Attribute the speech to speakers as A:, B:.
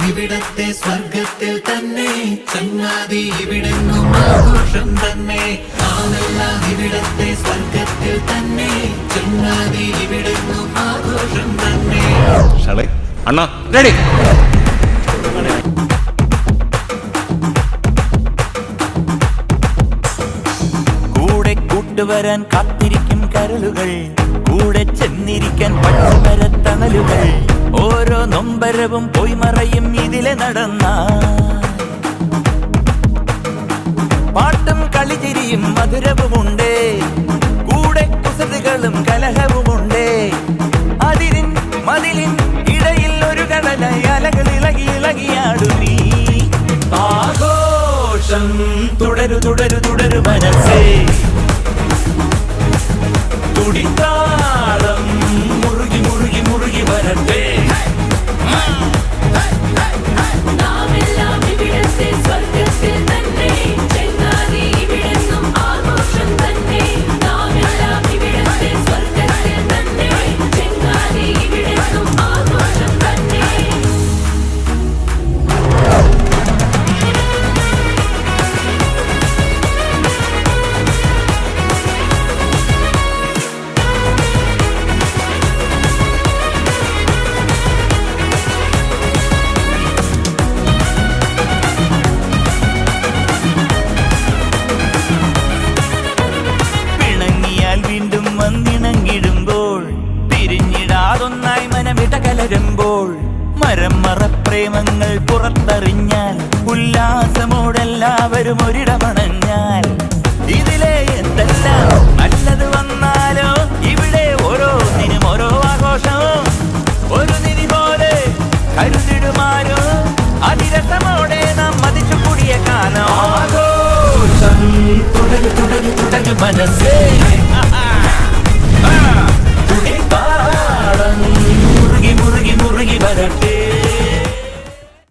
A: ഇവിടത്തെ സ്വർഗത്തിൽ തന്നെ ചങ്ങാതി ഇവിടെങ്ങും ആഘോഷം തന്നെ. നാമെല്ലാം ഇവിടത്തെ സ്വർഗത്തിൽ തന്നെ ചങ്ങാതി ഇവിടെങ്ങും ആഘോഷം തന്നെ.
B: അണ്ണാ റെഡി.
C: കൂടെ കൂട്ടുവരാൻ കാത്തിരിക്കും കരളുകൾ, കൂടെ ചെന്നിരിക്കാൻ പച്ചമരത്തണലുകൾ. ഓരോ നൊമ്പരവും പോയി മറയും ഇതിലെ നടന്ന പാട്ടും കളിചിരിയും മധുരവുമുണ്ട്. കൂടെ കുസൃതികളും കലഹവുമുണ്ട്. അതിരിൻ മതിലിൻ ഇടയിൽ ഒരു കടലായി അലകൾ ഇളകി ഇളകിയാടുമീ ആഘോഷം. തുടരു തുടരു തുടരു മനസ്സേ, തുടിത്താളം മുറുകി മുറുകി മുറുകി വരട്ടെ. പിരിഞ്ഞിടാതൊന്നായി മനമിടകലരുമ്പോൾ മരം മറപ്രേമങ്ങൾ പുറത്തറിഞ്ഞാൽ ഉല്ലാസമോടെല്ലാവരും ഒരിടമണഞ്ഞാൽ ഇതിലെ എന്തെല്ലാം നല്ലത് വന്നാലോ ഇവിടെ ഓരോന്നിനും ഓരോ ആഘോഷമോ ഒരു നിധി പോലെ കരുതിടുമാരോ അതിരസമോടെ നാം മതിച്ചു കൂടിയ കാലം. ആഘോഷം തുടരു തുടരു തുടരു മനസ്സേ.